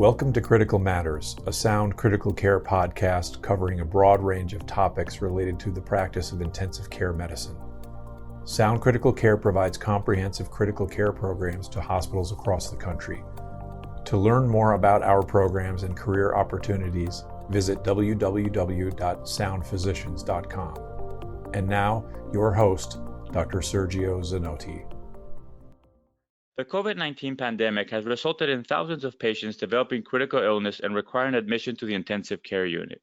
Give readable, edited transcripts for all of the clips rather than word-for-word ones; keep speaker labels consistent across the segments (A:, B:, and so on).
A: Welcome to Critical Matters, a sound critical care podcast covering a broad range of topics related to the practice of intensive care medicine. Sound Critical Care provides comprehensive critical care programs to hospitals across the country. To learn more about our programs and career opportunities, visit www.soundphysicians.com. And now, your host, Dr. Sergio Zanotti.
B: The COVID-19 pandemic has resulted in thousands of patients developing critical illness and requiring admission to the intensive care unit.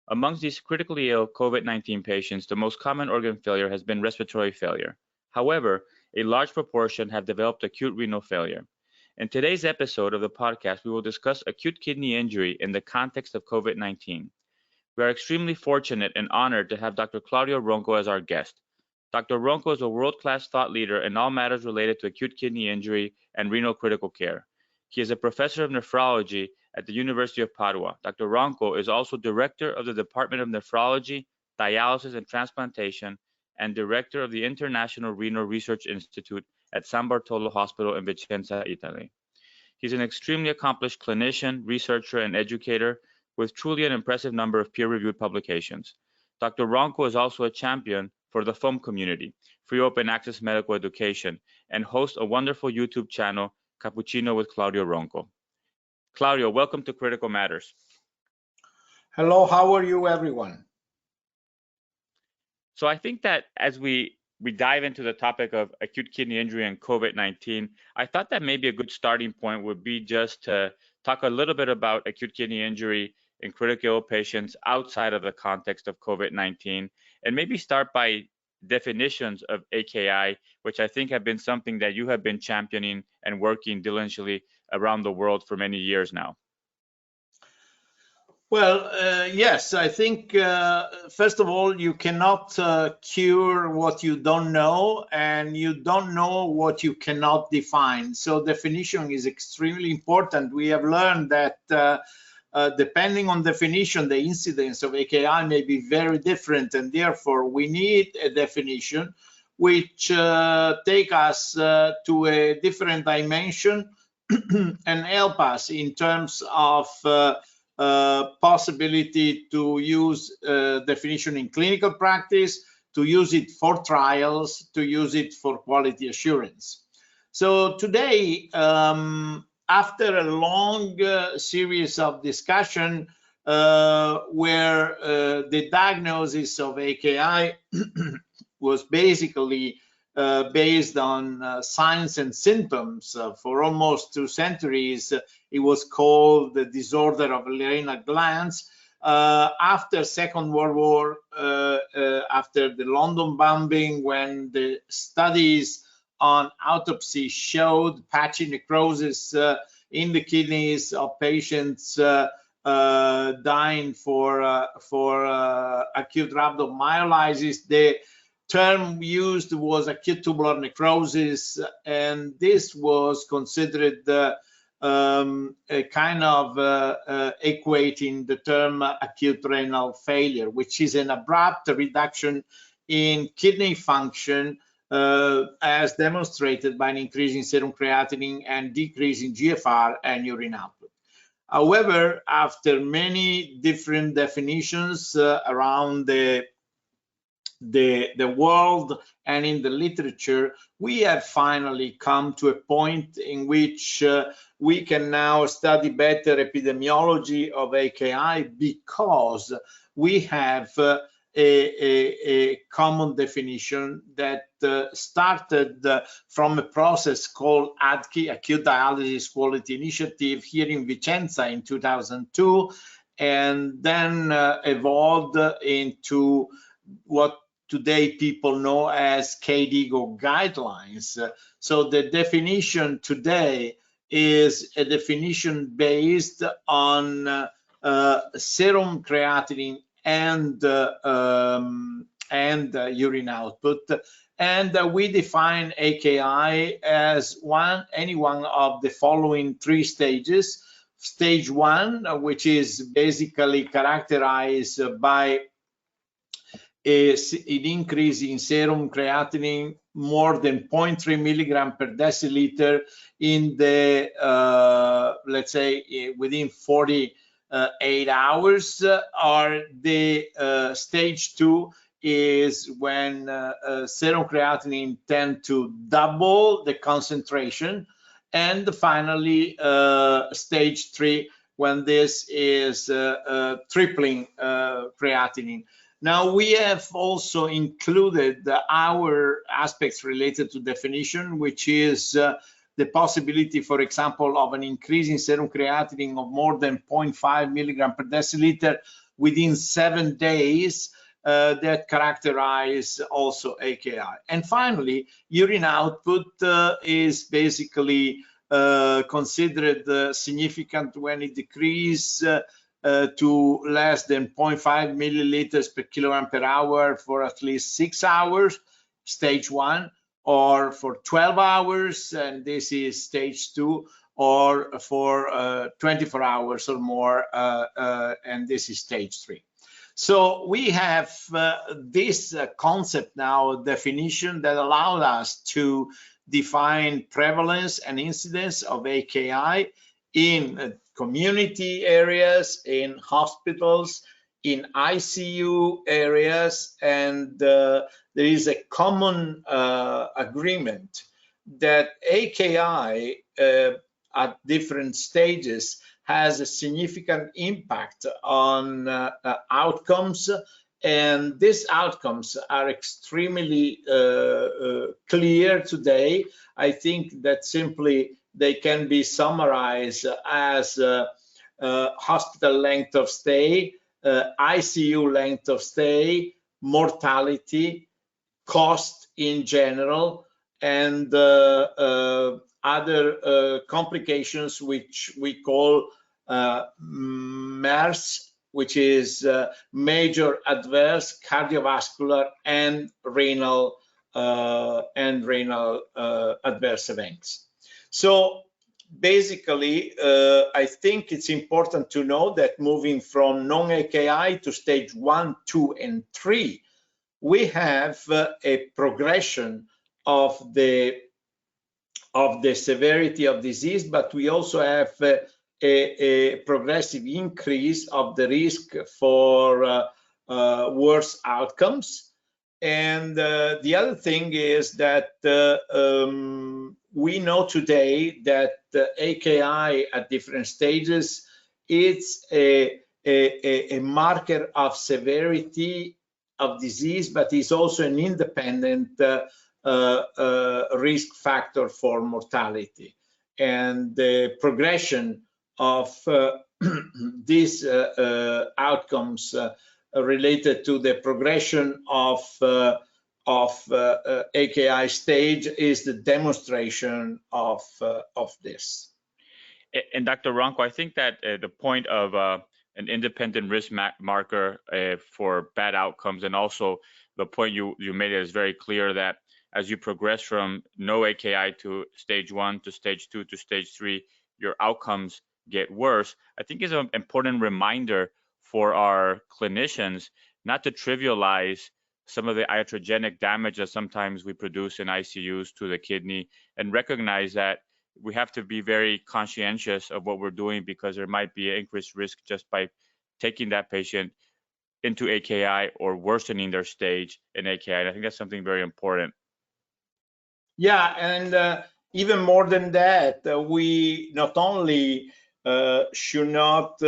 B: Amongst these critically ill COVID-19 patients, the most common organ failure has been respiratory failure. However, a large proportion have developed acute renal failure. In today's episode of the podcast, we will discuss acute kidney injury in the context of COVID-19. We are extremely fortunate and honored to have Dr. Claudio Ronco as our guest. Dr. Ronco is a world-class thought leader in all matters related to acute kidney injury and renal critical care. He is a professor of nephrology at the University of Padua. Dr. Ronco is also director of the Department of Nephrology, Dialysis, and Transplantation, and director of the International Renal Research Institute at San Bortolo Hospital in Vicenza, Italy. He's an extremely accomplished clinician, researcher, and educator with truly an impressive number of peer-reviewed publications. Dr. Ronco is also a champion for the FOAM community, free open access medical education, and hosts a wonderful YouTube channel, Cappuccino with Claudio Ronco. Claudio, welcome to Critical Matters.
C: Hello, how are you, everyone?
B: So I think that as we dive into the topic of acute kidney injury and COVID-19, I thought that maybe a good starting point would be just to talk a little bit about acute kidney injury in critical ill patients outside of the context of COVID-19, and maybe start by definitions of AKI, which I think have been something that you have been championing and working diligently around the world for many years now.
C: Well, yes, I think, first of all, you cannot cure what you don't know, and you don't know what you cannot define. So definition is extremely important. We have learned that depending on definition, the incidence of AKI may be very different, and therefore we need a definition which take us to a different dimension and help us in terms of possibility to use definition in clinical practice, to use it for trials, to use it for quality assurance. So today, after a long series of discussion where the diagnosis of AKI was basically based on signs and symptoms for almost 2 centuries, it was called the disorder of the renal glands. After Second World War, after the London bombing, when the studies on autopsy showed patchy necrosis in the kidneys of patients dying for acute rhabdomyolysis. The term used was acute tubular necrosis, and this was considered a kind of equating the term acute renal failure, which is an abrupt reduction in kidney function as demonstrated by an increase in serum creatinine and decrease in GFR and urine output. However, after many different definitions around the world and in the literature, we have finally come to a point in which we can now study better epidemiology of AKI, because we have a common definition that started from a process called ADQI, Acute Dialysis Quality Initiative, here in Vicenza in 2002, and then evolved into what today people know as KDIGO guidelines. So the definition today is a definition based on serum creatinine and urine output, and we define AKI as any one of the following 3 stages. Stage 1, which is basically characterized by an increase in serum creatinine more than 0.3 milligram per deciliter in the, let's say, within 48 hours, or the stage 2 is when serum creatinine tend to double the concentration, and finally stage 3 when this is tripling creatinine. Now, we have also included our aspects related to definition, which is the possibility, for example, of an increase in serum creatinine of more than 0.5 milligram per deciliter within 7 days that characterize also AKI. And finally, urine output is basically considered significant when it decreases to less than 0.5 milliliters per kilogram per hour for at least 6 hours, stage 1, or for 12 hours, and this is stage 2, or for 24 hours or more, and this is stage 3. So we have this concept now, definition, that allowed us to define prevalence and incidence of AKI in community areas, in hospitals, in ICU areas, and there is a common agreement that AKI at different stages has a significant impact on outcomes, and these outcomes are extremely clear today. I think that simply they can be summarized as hospital length of stay, ICU length of stay, mortality, cost in general, and other complications which we call MERS, which is major adverse cardiovascular and renal adverse events. So basically, I think it's important to know that moving from non-AKI to stage 1, 2, and 3, we have a progression of the severity of disease, but we also have a progressive increase of the risk for worse outcomes. And the other thing is that we know today that AKI at different stages, it's a marker of severity of disease, but it's also an independent risk factor for mortality. And the progression of these outcomes related to the progression of AKI stage is the demonstration of this.
B: And Dr. Ronco, I think that the point of an independent risk marker for bad outcomes, and also the point you made is very clear, that as you progress from no AKI to stage 1 to stage 2 to stage 3, your outcomes get worse. I think is an important reminder for our clinicians not to trivialize some of the iatrogenic damage that sometimes we produce in ICUs to the kidney, and recognize that we have to be very conscientious of what we're doing, because there might be an increased risk just by taking that patient into AKI or worsening their stage in AKI. And I think that's something very important.
C: Yeah, and even more than that, we not only should not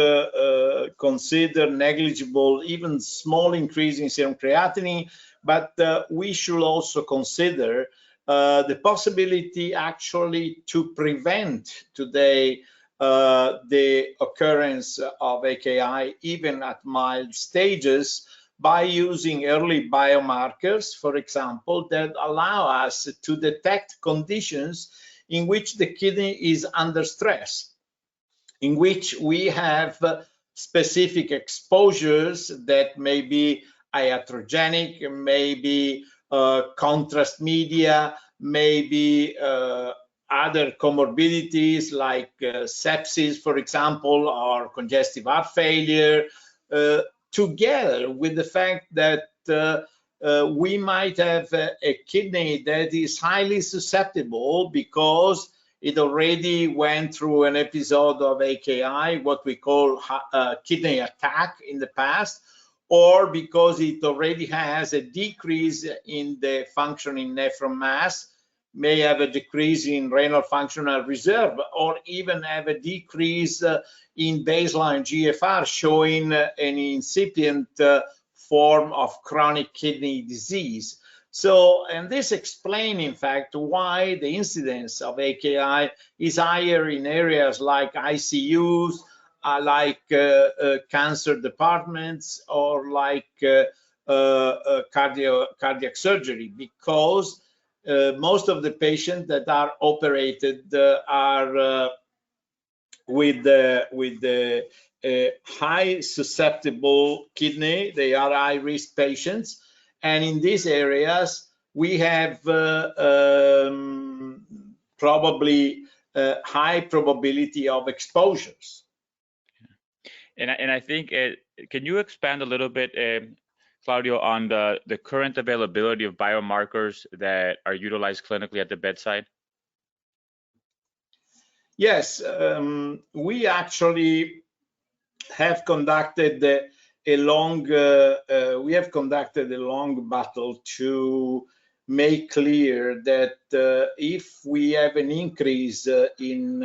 C: consider negligible, even small increase in serum creatinine, but we should also consider the possibility actually to prevent today the occurrence of AKI even at mild stages, by using early biomarkers, for example, that allow us to detect conditions in which the kidney is under stress, in which we have specific exposures that may be iatrogenic, maybe contrast media, maybe other comorbidities like sepsis, for example, or congestive heart failure, together with the fact that we might have a kidney that is highly susceptible because it already went through an episode of AKI, what we call kidney attack in the past, or because it already has a decrease in the functioning nephron mass, may have a decrease in renal functional reserve, or even have a decrease in baseline GFR, showing an incipient form of chronic kidney disease. So, and this explains, in fact, why the incidence of AKI is higher in areas like ICUs, like cancer departments, or like cardiac surgery, because most of the patients that are operated are with the high susceptible kidney. They are high risk patients, and in these areas we have probably high probability of exposures.
B: And I think, can you expand a little bit, Claudio, on the current availability of biomarkers that are utilized clinically at the bedside?
C: Yes, we actually have conducted a long battle to make clear that if we have an increase in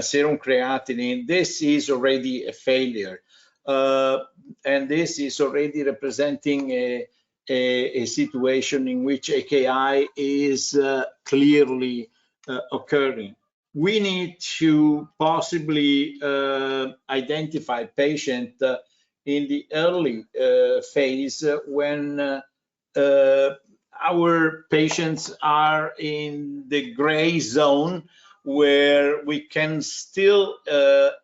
C: serum creatinine, this is already a failure, and this is already representing a situation in which AKI is clearly occurring. We need to possibly identify patients in the early phase when our patients are in the gray zone, where we can still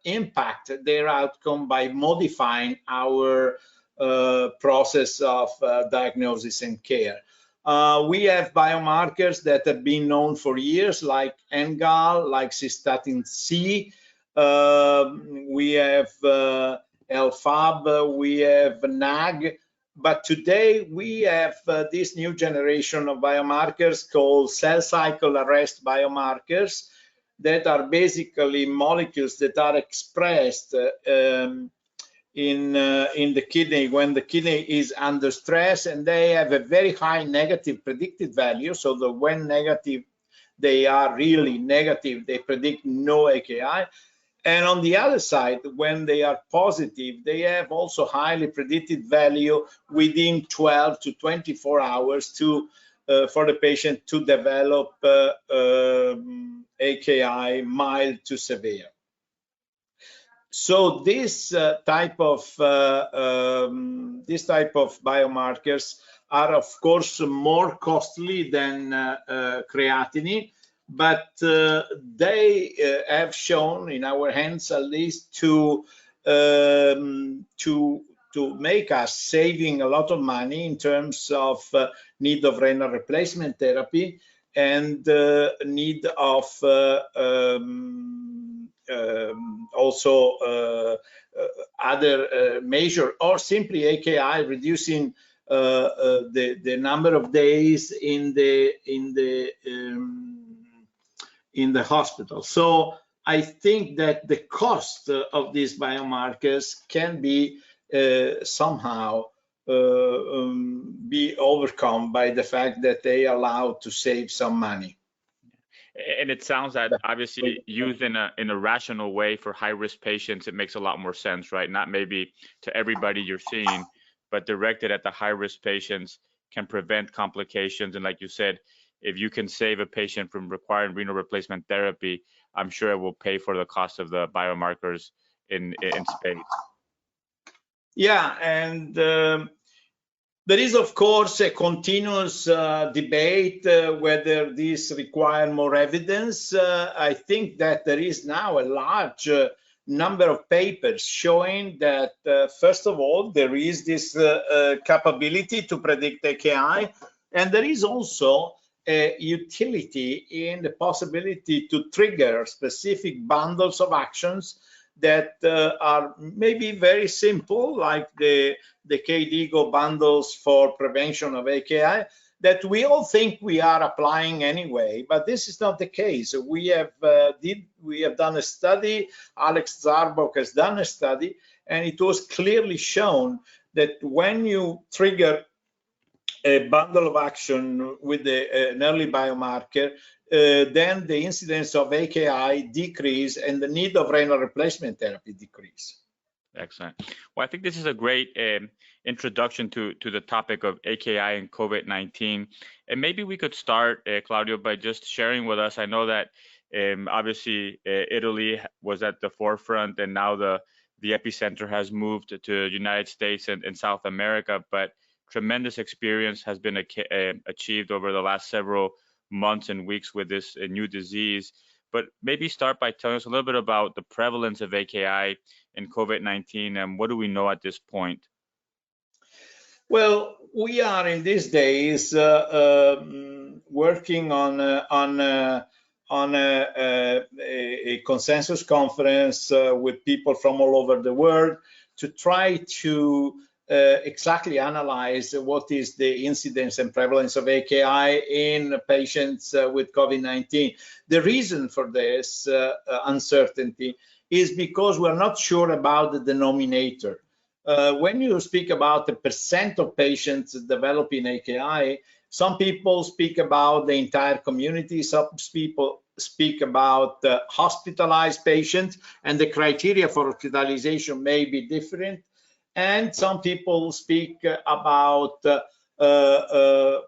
C: impact their outcome by modifying our process of diagnosis and care. We have biomarkers that have been known for years, like NGAL, like cystatin C. We have LFAB, we have NAG. But today we have this new generation of biomarkers called cell cycle arrest biomarkers that are basically molecules that are expressed in the kidney when the kidney is under stress, and they have a very high negative predicted value. So that when negative, they are really negative, they predict no AKI. And on the other side, when they are positive, they have also highly predicted value within 12 to 24 hours to for the patient to develop AKI mild to severe. So this type of biomarkers are, of course, more costly than creatinine, but they have shown, in our hands at least, to make us saving a lot of money in terms of need of renal replacement therapy and need of also other measure, or simply AKI, reducing the number of days in the hospital. So I think that the cost of these biomarkers can be somehow be overcome by the fact that they allow to save some money.
B: And it sounds that obviously used in a rational way for high-risk patients, it makes a lot more sense, right? Not maybe to everybody you're seeing, but directed at the high-risk patients can prevent complications. And like you said, if you can save a patient from requiring renal replacement therapy, I'm sure it will pay for the cost of the biomarkers in spades.
C: Yeah, and there is, of course, a continuous debate whether this requires more evidence. I think that there is now a large number of papers showing that, first of all, there is this capability to predict AKI, and there is also a utility in the possibility to trigger specific bundles of actions that are maybe very simple, like the KDIGO bundles for prevention of AKI, that we all think we are applying anyway, but this is not the case. We have done a study. Alex Zarbok has done a study, and it was clearly shown that when you trigger a bundle of action with an early biomarker, then the incidence of AKI decrease and the need of renal replacement therapy decrease.
B: Excellent. Well, I think this is a great introduction to the topic of AKI and COVID-19. And maybe we could start, Claudio, by just sharing with us. I know that obviously Italy was at the forefront, and now the epicenter has moved to the United States and South America, but tremendous experience has been achieved over the last several months and weeks with this new disease. But maybe start by telling us a little bit about the prevalence of AKI in COVID-19 and what do we know at this point?
C: Well, we are in these days working on a consensus conference with people from all over the world to try to exactly analyze what is the incidence and prevalence of AKI in patients with COVID-19. The reason for this uncertainty is because we're not sure about the denominator. When you speak about the percent of patients developing AKI, some people speak about the entire community, some people speak about hospitalized patients, and the criteria for hospitalization may be different. And some people speak about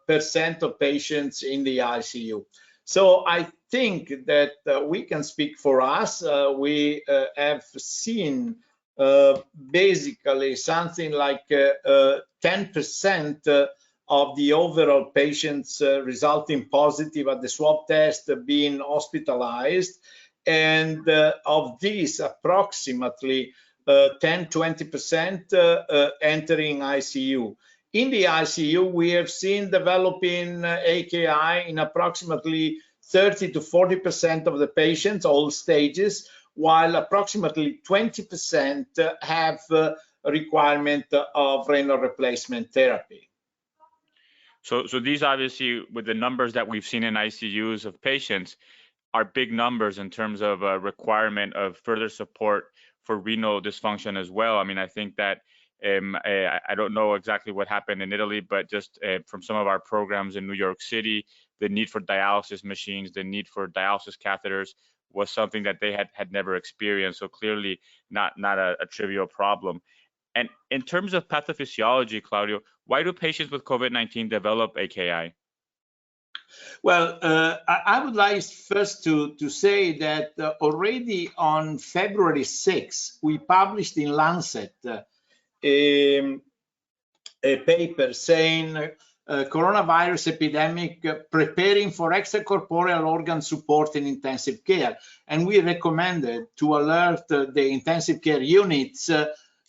C: percent of patients in the ICU. So I think that we can speak for us. We have seen basically something like 10% of the overall patients resulting positive at the swab test being hospitalized, and of these approximately 10–20% entering ICU. In the ICU, we have seen developing AKI in approximately 30–40% of the patients, all stages, while approximately 20% have a requirement of renal replacement therapy.
B: So these obviously, with the numbers that we've seen in ICUs of patients, are big numbers in terms of requirement of further support for renal dysfunction as well. I mean, I think that I don't know exactly what happened in Italy, but just from some of our programs in New York City, the need for dialysis machines, the need for dialysis catheters was something that they had never experienced. So clearly not a trivial problem. And in terms of pathophysiology, Claudio, why do patients with COVID-19 develop AKI?
C: Well, I would like first to say that already on February 6, we published in Lancet a paper saying coronavirus epidemic preparing for extracorporeal organ support in intensive care. And we recommended to alert the intensive care units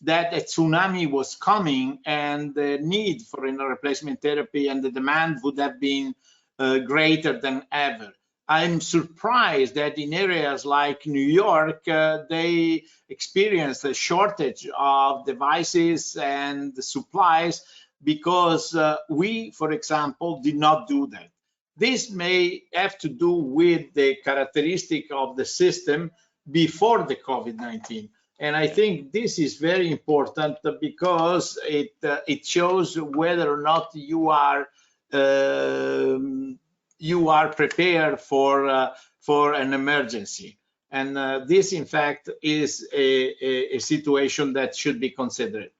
C: that a tsunami was coming and the need for renal replacement therapy and the demand would have been greater than ever. I'm surprised that in areas like New York, they experienced a shortage of devices and supplies because we, for example, did not do that. This may have to do with the characteristic of the system before the COVID-19. And I think this is very important because it shows whether or not you are prepared for an emergency. And this, in fact, is a situation that should be considered.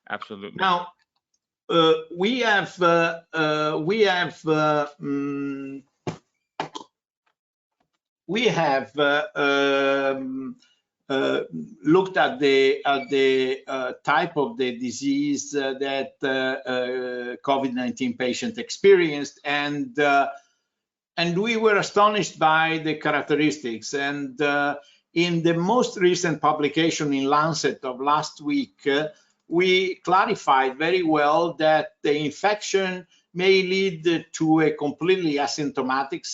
B: Absolutely.
C: Now, we have looked at the type of the disease that COVID-19 patient experienced, and we were astonished by the characteristics. And in the most recent publication in Lancet of last week, we clarified very well that the infection may lead to a completely asymptomatic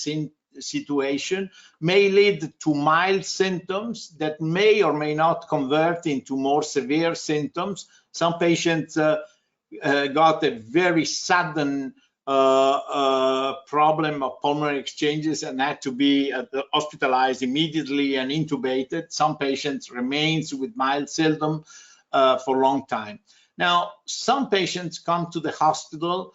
C: situation may lead to mild symptoms that may or may not convert into more severe symptoms. Some patients got a very sudden problem of pulmonary exchanges and had to be hospitalized immediately and intubated. Some patients remains with mild symptom for a long time. Now, some patients come to the hospital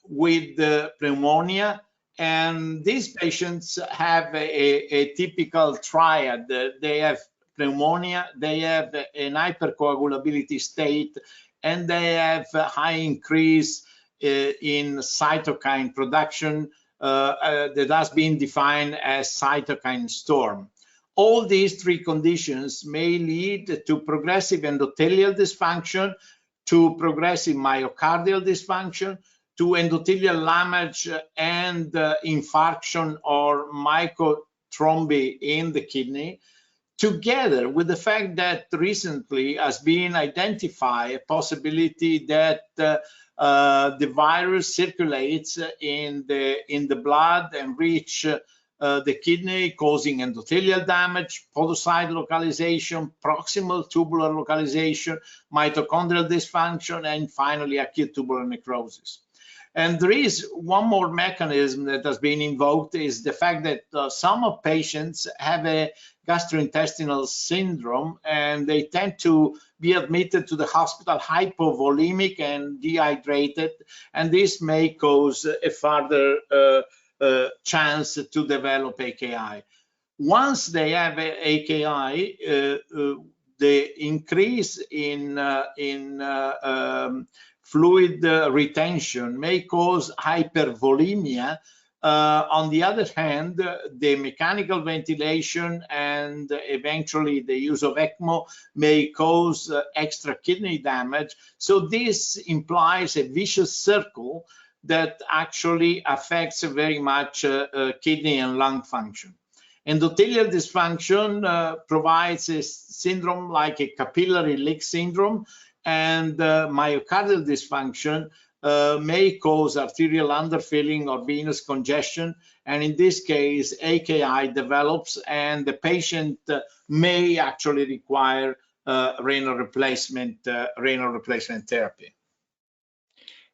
C: with pneumonia, and these patients have a typical triad. They have pneumonia, they have an hypercoagulability state, and they have a high increase in cytokine production that has been defined as cytokine storm. All these three conditions may lead to progressive endothelial dysfunction, to progressive myocardial dysfunction, to endothelial damage and infarction or microthrombi in the kidney, together with the fact that recently has been identified a possibility that the virus circulates in the blood and reach the kidney, causing endothelial damage, podocyte localization, proximal tubular localization, mitochondrial dysfunction, and finally acute tubular necrosis. And there is one more mechanism that has been invoked, is the fact that some of patients have a gastrointestinal syndrome and they tend to be admitted to the hospital hypovolemic and dehydrated, and this may cause a further chance to develop AKI. Once they have AKI, the increase in fluid retention may cause hypervolemia. On the other hand, the mechanical ventilation and eventually the use of ECMO may cause extra kidney damage. So this implies a vicious circle that actually affects very much kidney and lung function. Endothelial dysfunction provides a syndrome like a capillary leak syndrome, and myocardial dysfunction may cause arterial underfilling or venous congestion, and in this case AKI develops and the patient may actually require renal replacement therapy.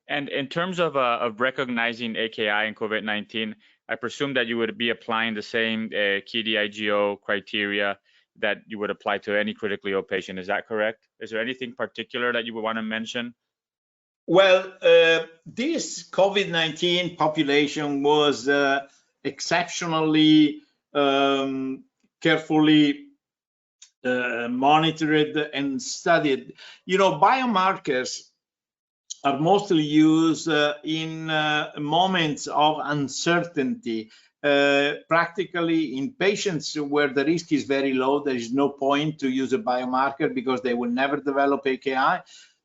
B: And in terms of recognizing AKI in COVID-19, I presume that you would be applying the same KDIGO criteria that you would apply to any critically ill patient. Is that correct? Is there anything particular that you would want to mention?
C: Well, this COVID-19 population was exceptionally carefully monitored and studied. You know, biomarkers are mostly used in moments of uncertainty. Practically in patients where the risk is very low, there is no point to use a biomarker because they will never develop AKI.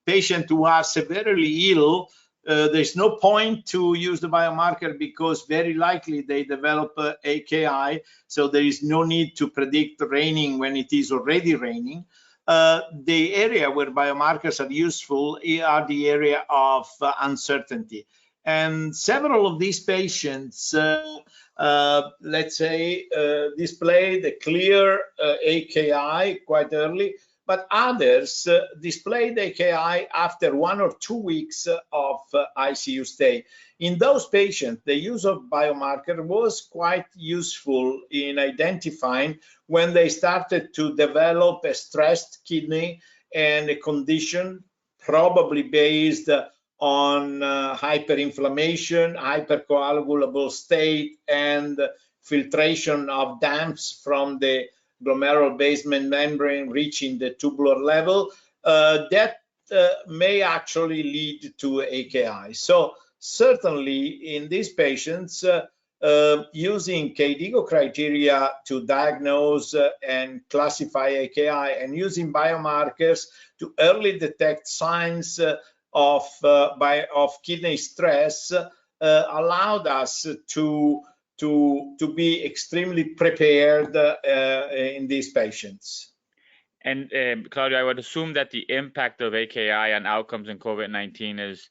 C: Patients who are severely ill, there's no point to use the biomarker because very likely they develop AKI, so there is no need to predict raining when it is already raining. The area where biomarkers are useful are the area of uncertainty. And several of these patients, let's say, displayed a clear AKI quite early, but others displayed AKI after 1 or 2 weeks of ICU stay. In those patients, the use of biomarker was quite useful in identifying when they started to develop a stressed kidney and a condition probably based on hyperinflammation, hypercoagulable state, and filtration of damps from the glomerular basement membrane reaching the tubular level, that may actually lead to AKI. So certainly in these patients, using KDIGO criteria to diagnose and classify AKI and using biomarkers to early detect signs of kidney stress allowed us to be extremely prepared in these patients.
B: And Claudio, I would assume that the impact of AKI on outcomes in COVID-19 is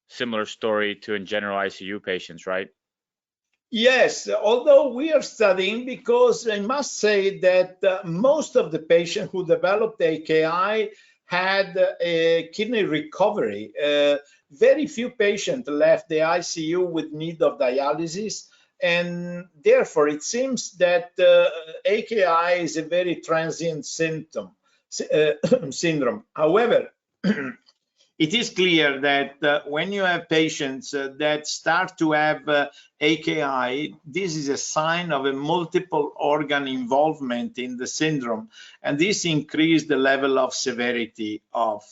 B: similar story to in general ICU patients, right?
C: Yes, although we are studying, because I must say that most of the patients who developed AKI had a kidney recovery. Very few patients left the ICU with need of dialysis, and therefore it seems that AKI is a very transient syndrome. However, it is clear that when you have patients that start to have AKI, this is a sign of a multiple organ involvement in the syndrome, and this increases the level of severity of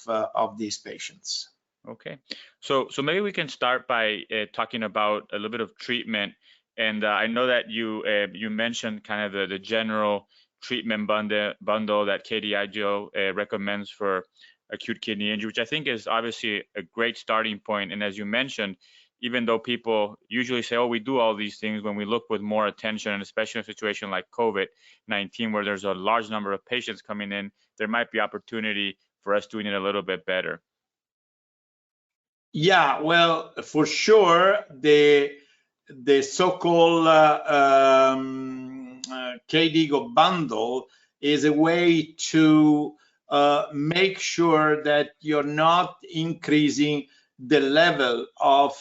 C: these patients.
B: Okay, so maybe we can start by talking about a little bit of treatment. And I know that you mentioned kind of the general treatment bundle that KDIGO recommends for acute kidney injury, which I think is obviously a great starting point. And as you mentioned, even though people usually say, oh, we do all these things, when we look with more attention, and especially in a situation like COVID-19, where there's a large number of patients coming in, there might be opportunity for us doing it a little bit better.
C: Yeah, well, for sure, the so-called KDIGO bundle is a way to make sure that you're not increasing the level of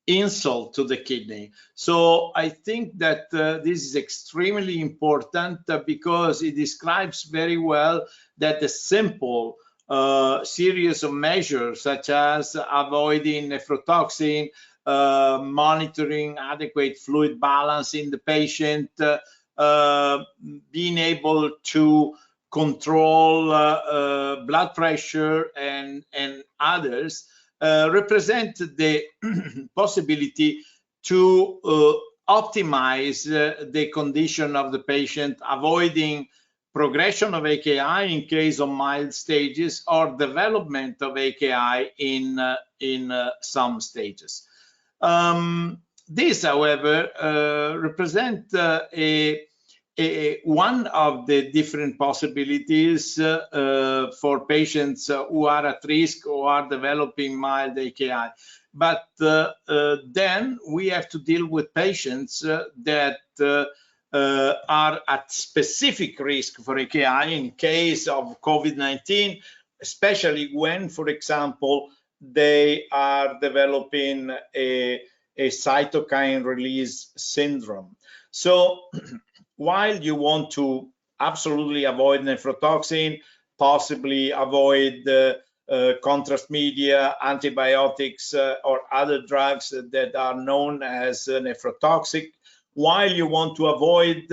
C: insult to the kidney. So I think that this is extremely important because it describes very well that a simple series of measures, such as avoiding nephrotoxin, monitoring adequate fluid balance in the patient, being able to control blood pressure and others, represent the possibility to optimize the condition of the patient, avoiding progression of AKI in case of mild stages or development of AKI in some stages. This, however, represent one of the different possibilities for patients who are at risk or are developing mild AKI. But then we have to deal with patients that are at specific risk for AKI in case of COVID-19, especially when, for example, they are developing a cytokine release syndrome. So while you want to absolutely avoid nephrotoxin, possibly avoid contrast media, antibiotics, or other drugs that are known as nephrotoxic, while you want to avoid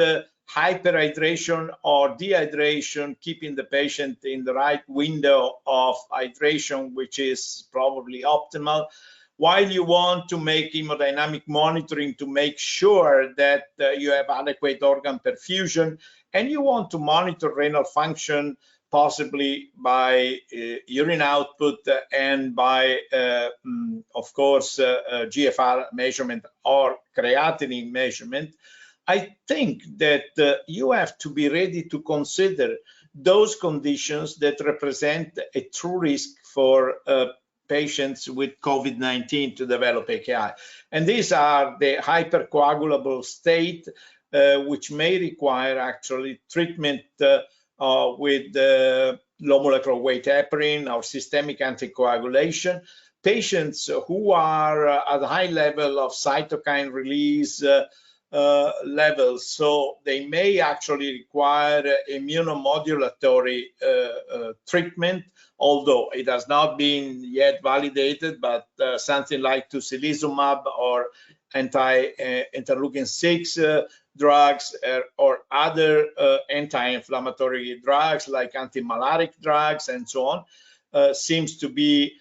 C: hyperhydration or dehydration, keeping the patient in the right window of hydration, which is probably optimal, while you want to make hemodynamic monitoring to make sure that you have adequate organ perfusion, and you want to monitor renal function, possibly by urine output and by, of course, GFR measurement or creatinine measurement, I think that you have to be ready to consider those conditions that represent a true risk for patients with COVID-19 to develop AKI. And these are the hypercoagulable state, which may require actually treatment with low molecular weight heparin or systemic anticoagulation. Patients who are at a high level of cytokine release levels, so they may actually require immunomodulatory treatment, although it has not been yet validated, but something like tocilizumab or anti-interleukin-6 drugs or other anti-inflammatory drugs like antimalaric drugs and so on seems to be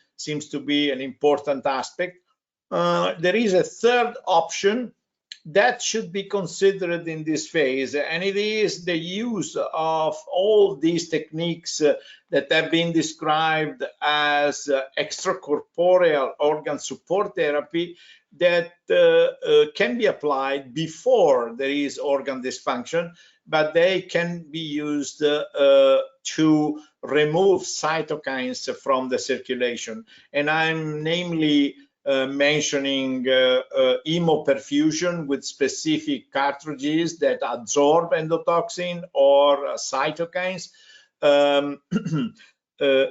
C: an important aspect. There is a third option that should be considered in this phase, and it is the use of all these techniques that have been described as extracorporeal organ support therapy that can be applied before there is organ dysfunction, but they can be used to remove cytokines from the circulation. And I'm namely mentioning hemoperfusion with specific cartridges that absorb endotoxin or cytokines.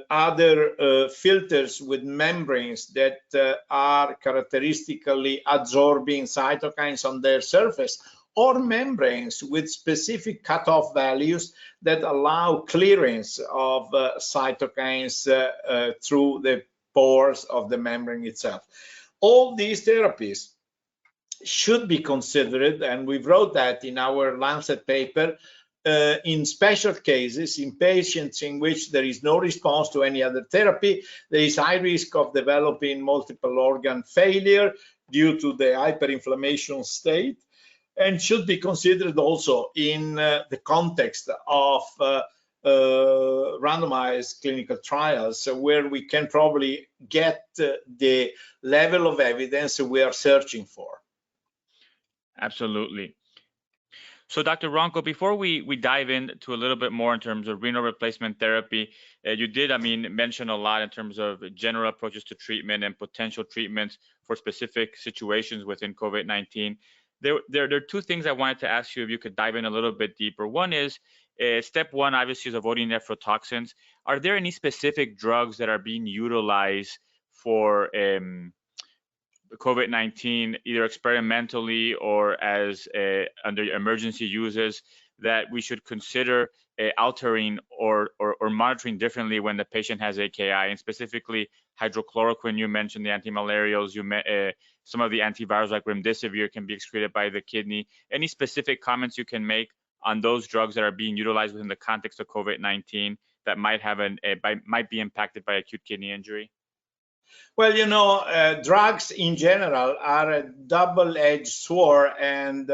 C: Other filters with membranes that are characteristically absorbing cytokines on their surface, or membranes with specific cutoff values that allow clearance of cytokines through the pores of the membrane itself. All these therapies should be considered, and we wrote that in our Lancet paper, in special cases, in patients in which there is no response to any other therapy, there is high risk of developing multiple organ failure due to the hyperinflammation state, and should be considered also in the context of randomized clinical trials, where we can probably get the level of evidence we are searching for.
B: Absolutely. So Dr. Ronco, before we dive into a little bit more in terms of renal replacement therapy, you did, mention a lot in terms of general approaches to treatment and potential treatments for specific situations within COVID-19. There are two things I wanted to ask you if you could dive in a little bit deeper. One is, step one, obviously, is avoiding nephrotoxins. Are there any specific drugs that are being utilized for COVID-19, either experimentally or as under emergency uses, that we should consider altering or monitoring differently when the patient has AKI? And specifically, hydrochloroquine, you mentioned the antimalarials, some of the antivirals like remdesivir can be excreted by the kidney. Any specific comments you can make on those drugs that are being utilized within the context of COVID-19 that might be impacted by acute kidney injury?
C: Well, you know, drugs in general are a double-edged sword, and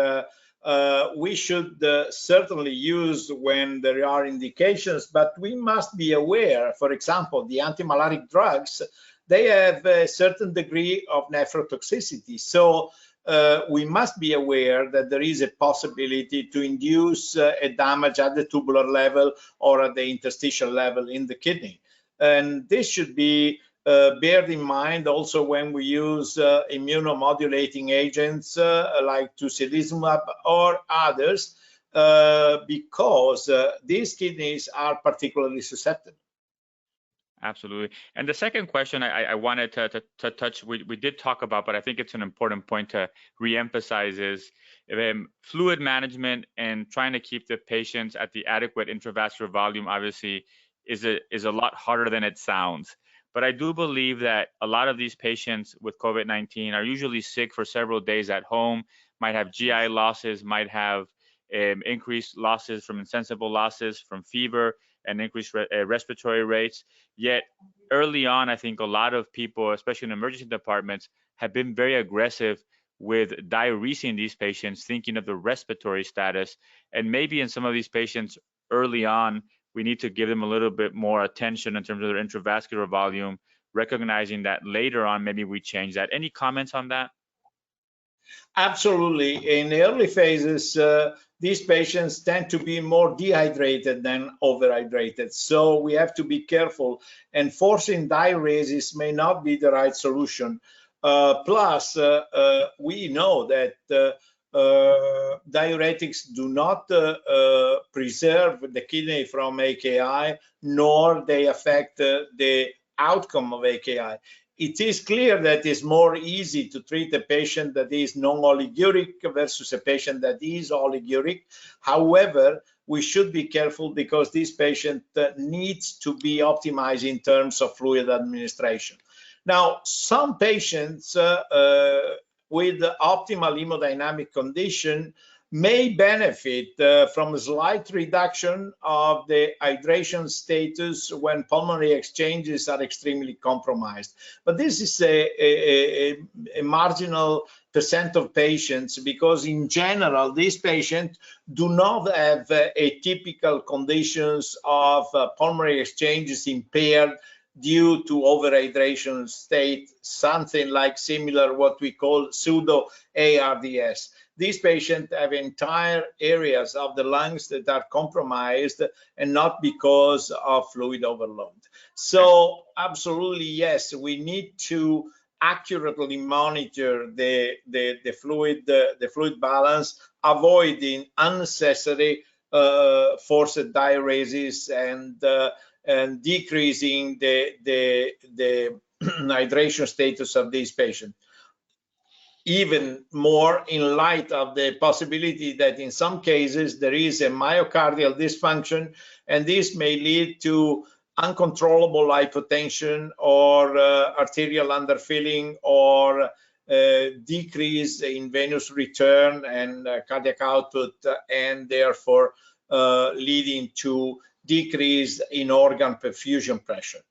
C: we should certainly use when there are indications, but we must be aware, for example, the antimalaric drugs, they have a certain degree of nephrotoxicity. So we must be aware that there is a possibility to induce a damage at the tubular level or at the interstitial level in the kidney. And this should be bear in mind also when we use immunomodulating agents like tocilizumab or others, because these kidneys are particularly susceptible.
B: Absolutely. And the second question I wanted to touch, we did talk about, but I think it's an important point to reemphasize, is fluid management and trying to keep the patients at the adequate intravascular volume obviously is a lot harder than it sounds. But I do believe that a lot of these patients with COVID-19 are usually sick for several days at home, might have GI losses, might have increased losses from insensible losses from fever and increased respiratory rates. Yet early on, I think a lot of people, especially in emergency departments, have been very aggressive with diuresing these patients, thinking of the respiratory status. And maybe in some of these patients early on, we need to give them a little bit more attention in terms of their intravascular volume, recognizing that later on, maybe we change that. Any comments on that?
C: Absolutely. In the early phases, these patients tend to be more dehydrated than overhydrated. So we have to be careful, and forcing diuresis may not be the right solution. Plus, we know that diuretics do not preserve the kidney from AKI, nor they affect the outcome of AKI. It is clear that it's more easy to treat a patient that is non-oliguric versus a patient that is oliguric. However, we should be careful because this patient needs to be optimized in terms of fluid administration. Now, some patients with optimal hemodynamic condition may benefit from a slight reduction of the hydration status when pulmonary exchanges are extremely compromised. But this is a marginal percent of patients, because in general, these patients do not have atypical conditions of pulmonary exchanges impaired due to overhydration state, something like similar what we call pseudo ARDS. These patients have entire areas of the lungs that are compromised, and not because of fluid overload. So absolutely, yes, we need to accurately monitor the fluid balance, avoiding unnecessary forced diuresis and decreasing the hydration status of these patients. Even more in light of the possibility that in some cases there is a myocardial dysfunction, and this may lead to uncontrollable hypotension or arterial underfilling or decrease in venous return and cardiac output, and therefore leading to decrease in organ perfusion pressure.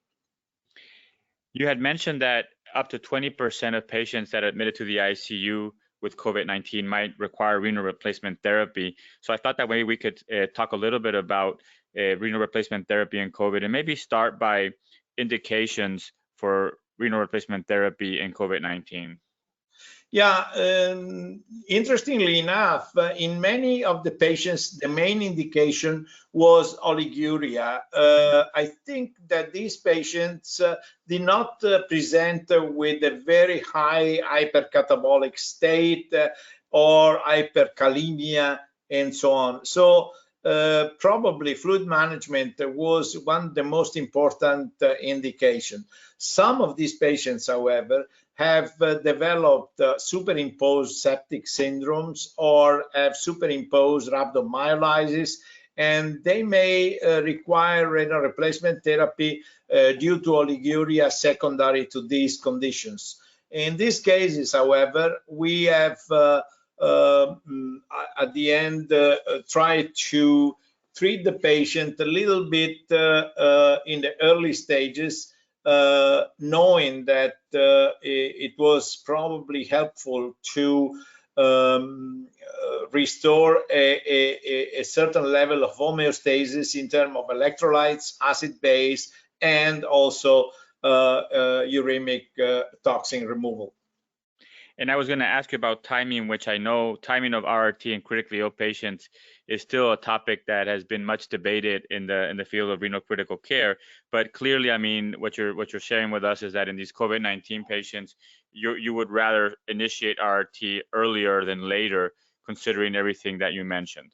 B: You had mentioned that up to 20% of patients that are admitted to the ICU with COVID-19 might require renal replacement therapy. So I thought that maybe we could talk a little bit about renal replacement therapy in COVID, and maybe start by indications for renal replacement therapy in COVID-19.
C: Yeah, interestingly enough, in many of the patients, the main indication was oliguria. I think that these patients did not present with a very high hypercatabolic state or hyperkalemia and so on. So probably fluid management was one of the most important indication. Some of these patients, however, have developed superimposed septic syndromes or have superimposed rhabdomyolysis, and they may require renal replacement therapy due to oliguria secondary to these conditions. In these cases, however, we have at the end tried to treat the patient a little bit in the early stages, knowing that it was probably helpful to restore a certain level of homeostasis in terms of electrolytes, acid base, and also uremic toxin removal.
B: And I was going to ask you about timing, which I know timing of RRT in critically ill patients is still a topic that has been much debated in the field of renal critical care. But clearly, I mean, what you're sharing with us is that in these COVID-19 patients, you would rather initiate RRT earlier than later, considering everything that you mentioned.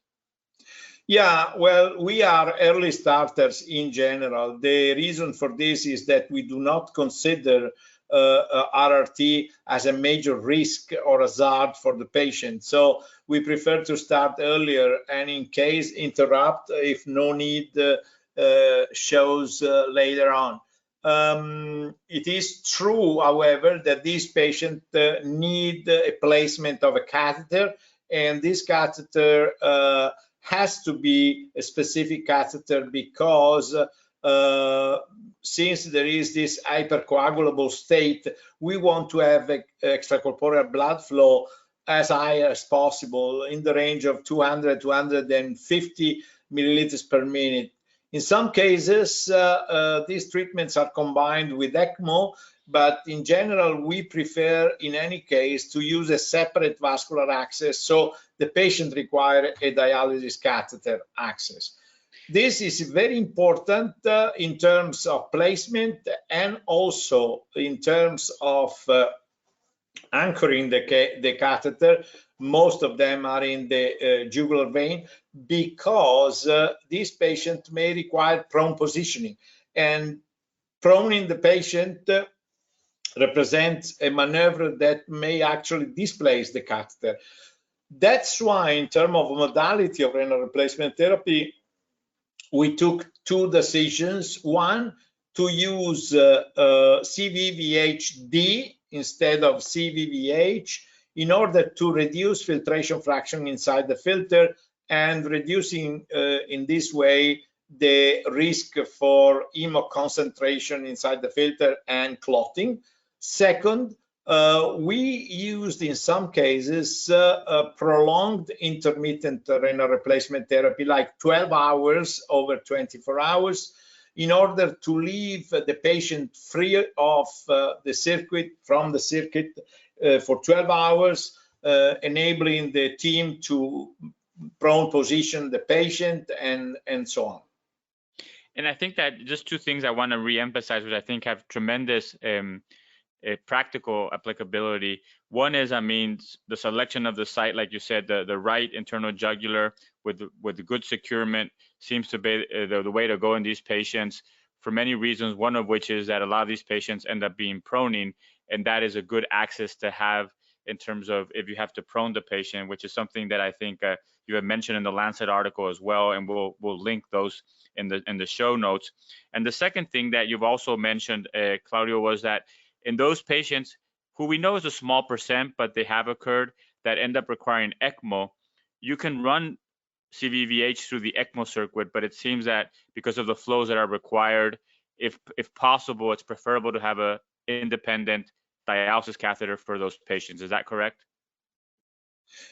C: Yeah, well, we are early starters in general. The reason for this is that we do not consider RRT as a major risk or hazard for the patient. So we prefer to start earlier and in case interrupt if no need shows later on. It is true, however, that these patients need a placement of a catheter, and this catheter has to be a specific catheter because since there is this hypercoagulable state, we want to have extracorporeal blood flow as high as possible in the range of 200 to 250 milliliters per minute. In some cases, these treatments are combined with ECMO, but in general, we prefer in any case to use a separate vascular access, so the patient requires a dialysis catheter access. This is very important in terms of placement and also in terms of anchoring the catheter. Most of them are in the jugular vein because these patients may require prone positioning, and proning the patient represents a maneuver that may actually displace the catheter. That's why in terms of modality of renal replacement therapy, we took two decisions. One, to use CVVH-D instead of CVVH in order to reduce filtration fraction inside the filter and reducing in this way the risk for hemo concentration inside the filter and clotting. Second, we used in some cases prolonged intermittent renal replacement therapy, like 12 hours over 24 hours, in order to leave the patient free of the circuit, from the circuit for 12 hours, enabling the team to prone position the patient and so on.
B: And I think that just two things I want to re-emphasize, which I think have tremendous practical applicability. One is, the selection of the site, like you said, the right internal jugular with good securement seems to be the way to go in these patients for many reasons, one of which is that a lot of these patients end up being proning, and that is a good access to have in terms of if you have to prone the patient, which is something that I think you have mentioned in the Lancet article as well, and we'll link those in the show notes. And the second thing that you've also mentioned, Claudio, was that in those patients who we know is a small percent, but they have occurred, that end up requiring ECMO, you can run CVVH through the ECMO circuit, but it seems that because of the flows that are required, if possible, it's preferable to have a independent dialysis catheter for those patients. Is that correct?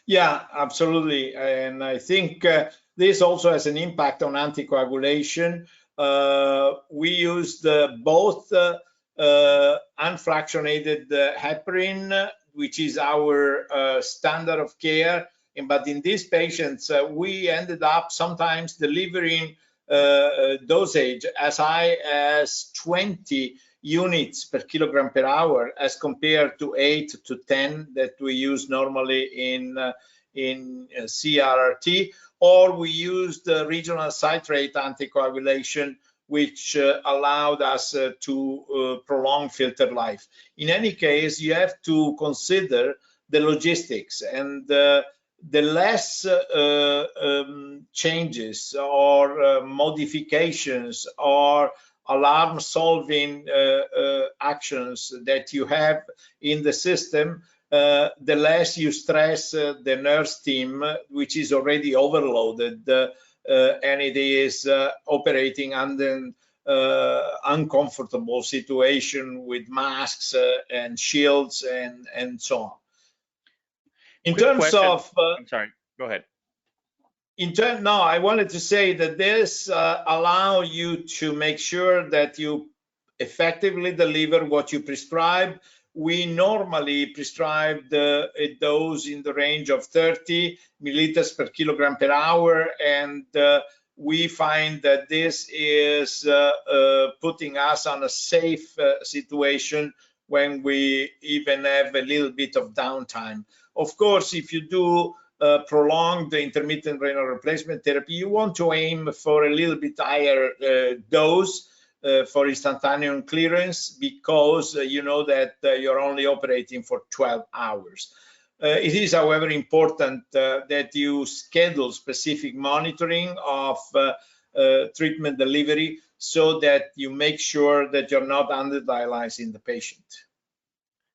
C: Yeah, absolutely. And I think this also has an impact on anticoagulation. We used both unfractionated heparin, which is our standard of care. But in these patients, we ended up sometimes delivering dosage as high as 20 units per kilogram per hour, as compared to 8 to 10 that we use normally in CRRT, or we used regional citrate anticoagulation, which allowed us to prolong filter life. In any case, you have to consider the logistics, and the less changes or modifications or alarm solving actions that you have in the system, the less you stress the nurse team, which is already overloaded, and it is operating under uncomfortable situation with masks and shields and so on. In
B: Quick
C: terms
B: question.
C: of
B: I'm sorry, go ahead.
C: No, I wanted to say that this allow you to make sure that you effectively deliver what you prescribe. We normally prescribe a dose in the range of 30 milliliters per kilogram per hour, and we find that this is putting us on a safe situation when we even have a little bit of downtime. Of course, if you do prolonged intermittent renal replacement therapy, you want to aim for a little bit higher dose for instantaneous clearance, because you know that you're only operating for 12 hours. It is, however, important that you schedule specific monitoring of treatment delivery, so that you make sure that you're not under-dialyzing the patient.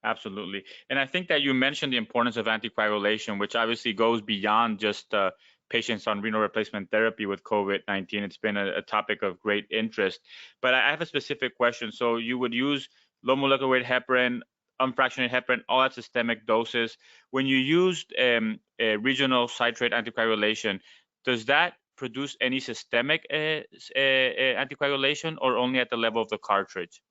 B: Absolutely. And I think that you mentioned the importance of anticoagulation, which obviously goes beyond just patients on renal replacement therapy with COVID-19. It's been a topic of great interest. But I have a specific question. So you would use low molecular weight heparin, unfractionated heparin, all at systemic doses. When you used regional citrate anticoagulation, does that produce any systemic anticoagulation, or only at the level of the cartridge?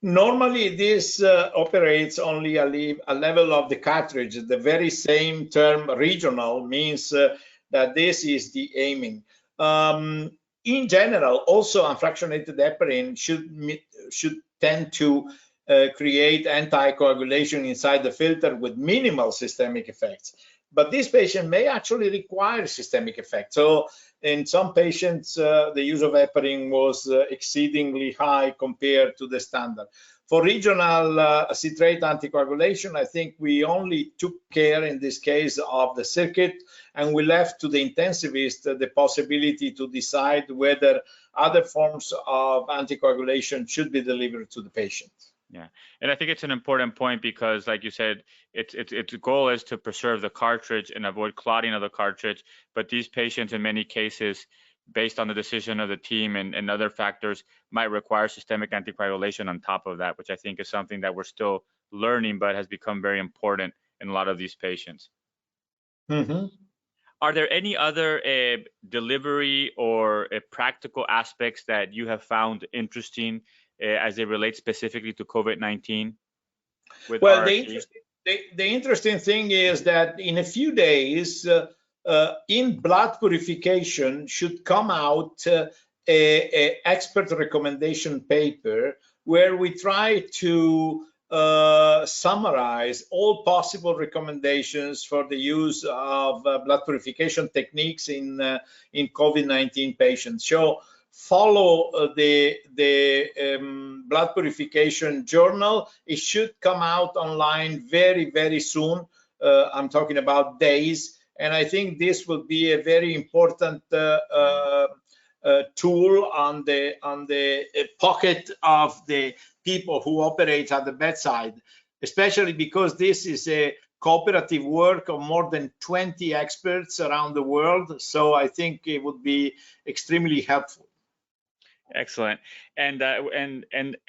C: Normally, this operates only a level of the cartridge. The very same term regional means that this is the aiming. In general, also unfractionated heparin should tend to create anticoagulation inside the filter with minimal systemic effects. But this patient may actually require systemic effect. So in some patients, the use of heparin was exceedingly high compared to the standard. For regional citrate anticoagulation, I think we only took care in this case of the circuit, and we left to the intensivist the possibility to decide whether other forms of anticoagulation should be delivered to the patient.
B: Yeah, and I think it's an important point, because, like you said, its goal is to preserve the cartridge and avoid clotting of the cartridge. But these patients, in many cases, based on the decision of the team and other factors, might require systemic anticoagulation on top of that, which I think is something that we're still learning, but has become very important in a lot of these patients.
C: Mm-hmm.
B: Are there any other delivery or practical aspects that you have found interesting as it relates specifically to COVID-19?
C: Well, the interesting thing is that in a few days, in blood purification should come out a expert recommendation paper where we try to summarize all possible recommendations for the use of blood purification techniques in COVID-19 patients. So follow the blood purification journal. It should come out online very, very soon. I'm talking about days, and I think this will be a very important tool on the pocket of the people who operate at the bedside, especially because this is a cooperative work of more than 20 experts around the world. So I think it would be extremely helpful.
B: Excellent. And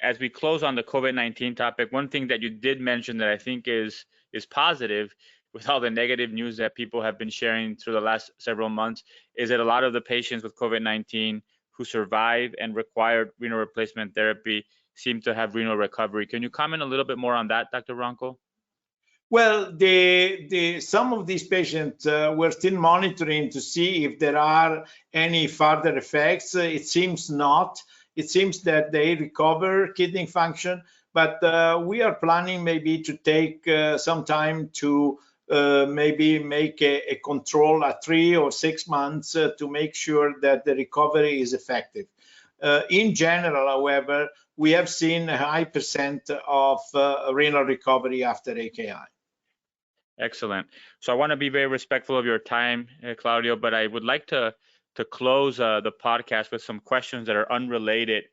B: as we close on the COVID-19 topic, one thing that you did mention that I think is positive with all the negative news that people have been sharing through the last several months is that a lot of the patients with COVID-19 who survive and required renal replacement therapy seem to have renal recovery. Can you comment a little bit more on that, Dr. Ronco?
C: Well, some of these patients we're still monitoring to see if there are any further effects. It seems not. It seems that they recover kidney function, but we are planning maybe to take some time to maybe make a control at 3 or 6 months to make sure that the recovery is effective. In general, however, we have seen a high % of renal recovery after AKI.
B: Excellent. So I want to be very respectful of your time, Claudio, but I would like to close the podcast with some questions that are unrelated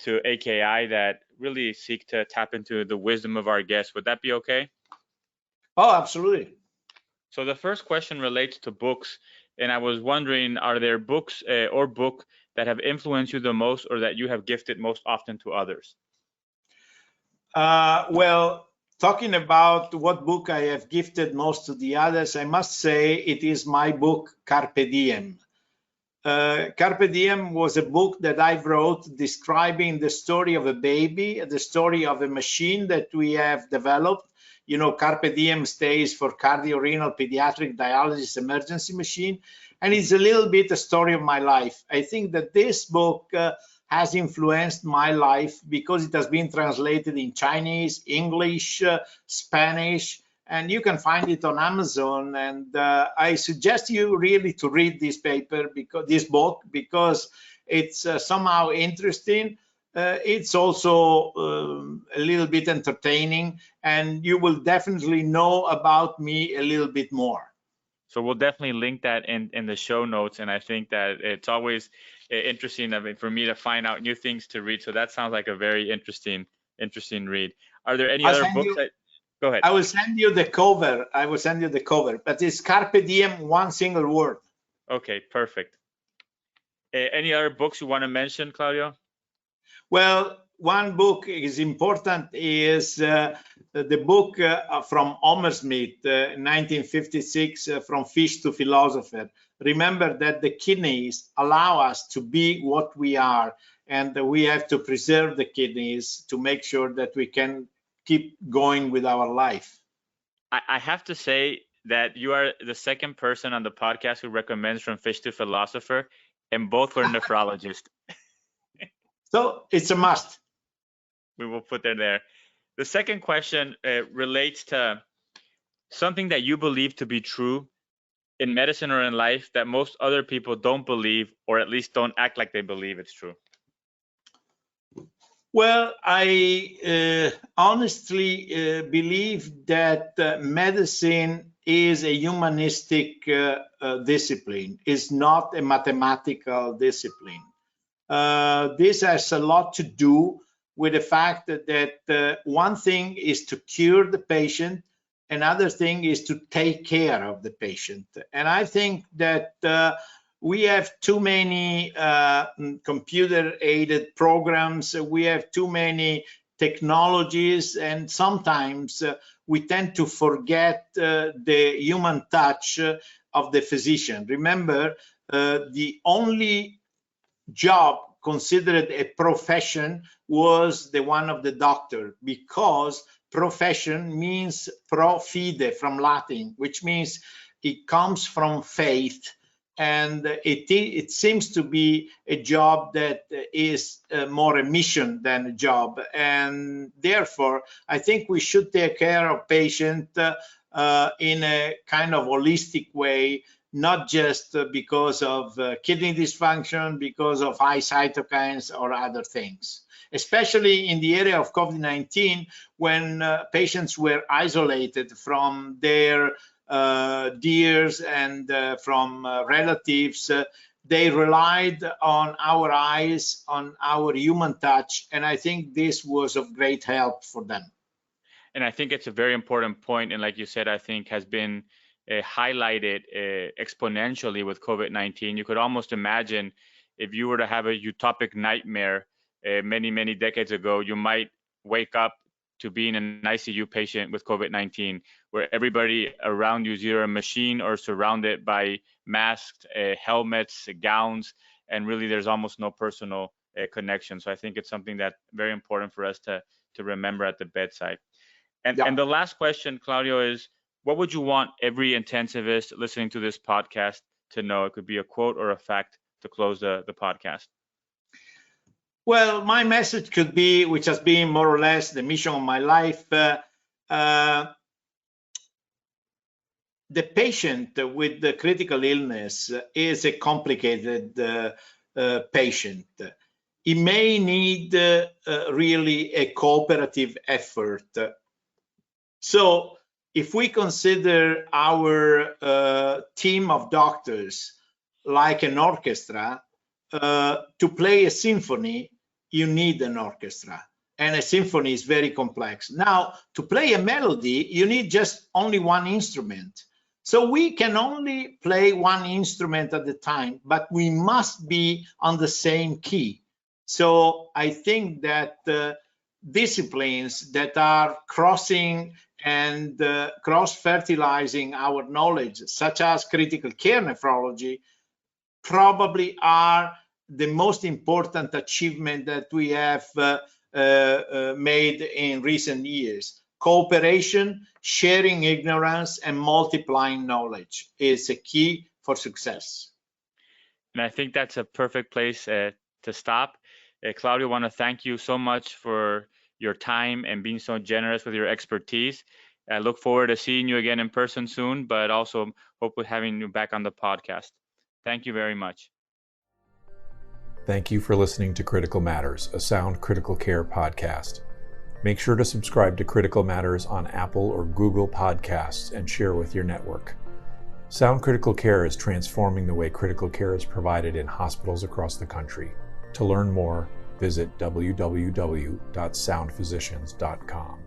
B: to AKI that really seek to tap into the wisdom of our guests. Would that be okay?
C: Oh, absolutely.
B: So the first question relates to books, and I was wondering, are there books or book that have influenced you the most or that you have gifted most often to others?
C: Well, talking about what book I have gifted most to the others, I must say it is my book, Carpe Diem. Carpe Diem was a book that I wrote describing the story of a baby, the story of a machine that we have developed. You know, Carpe Diem stays for Cardiorenal Pediatric Dialysis Emergency Machine, and it's a little bit a story of my life. I think that this book has influenced my life because it has been translated in Chinese, English, Spanish, and you can find it on Amazon. And I suggest you really to read this book because it's somehow interesting. It's also a little bit entertaining, and you will definitely know about me a little bit more.
B: So we'll definitely link that in the show notes, and I think that it's always interesting for me to find out new things to read. So that sounds like a very interesting read. Are there any other books? Go ahead.
C: I will send you the cover. But it's Carpe Diem, one single word.
B: Okay, perfect. Any other books you want to mention, Claudio?
C: Well, one book is important is the book from Hammersmith, 1956, From Fish to Philosopher. Remember that the kidneys allow us to be what we are, and we have to preserve the kidneys to make sure that we can keep going with our life.
B: I have to say that you are the second person on the podcast who recommends From Fish to Philosopher, and both were nephrologists.
C: So it's a must.
B: We will put that there. The second question relates to something that you believe to be true in medicine or in life that most other people don't believe, or at least don't act like they believe it's true.
C: Well, I honestly believe that medicine is a humanistic discipline. It's not a mathematical discipline. This has a lot to do with the fact that one thing is to cure the patient, another thing is to take care of the patient. And I think that we have too many computer-aided programs, we have too many technologies, and sometimes we tend to forget the human touch of the physician. Remember, the only job considered a profession was the one of the doctor, because profession means pro fide from Latin, which means it comes from faith. and it seems to be a job that is more a mission than a job, and therefore I think we should take care of patients in a kind of holistic way, not just because of kidney dysfunction, because of high cytokines or other things. Especially in the area of COVID-19, when patients were isolated from their dears and from relatives, they relied on our eyes, on our human touch, and I think this was of great help for them.
B: And I think it's a very important point, and like you said, I think has been highlighted exponentially with COVID-19. You could almost imagine if you were to have a utopic nightmare many decades ago, you might wake up to being an ICU patient with COVID-19, where everybody around you is either a machine or surrounded by masked helmets, gowns, and really there's almost no personal connection. So I think it's something that's very important for us to remember at the bedside. And the last question, Claudio, is what would you want every intensivist listening to this podcast to know? It could be a quote or a fact to close the podcast.
C: Well, my message could be, which has been more or less the mission of my life, the patient with the critical illness is a complicated patient. He may need really a cooperative effort. So if we consider our team of doctors like an orchestra, to play a symphony, you need an orchestra, and a symphony is very complex. Now, to play a melody, you need just only one instrument. So we can only play one instrument at a time, but we must be on the same key. So I think that disciplines that are crossing and cross-fertilizing our knowledge, such as critical care nephrology, probably are the most important achievement that we have made in recent years. Cooperation, sharing ignorance, and multiplying knowledge is a key for success.
B: And I think that's a perfect place to stop. Claudio, I want to thank you so much for your time and being so generous with your expertise. I look forward to seeing you again in person soon, but also hopefully having you back on the podcast. Thank you very much.
A: Thank you for listening to Critical Matters, a Sound Critical Care podcast. Make sure to subscribe to Critical Matters on Apple or Google Podcasts and share with your network. Sound Critical Care is transforming the way critical care is provided in hospitals across the country. To learn more, visit www.soundphysicians.com.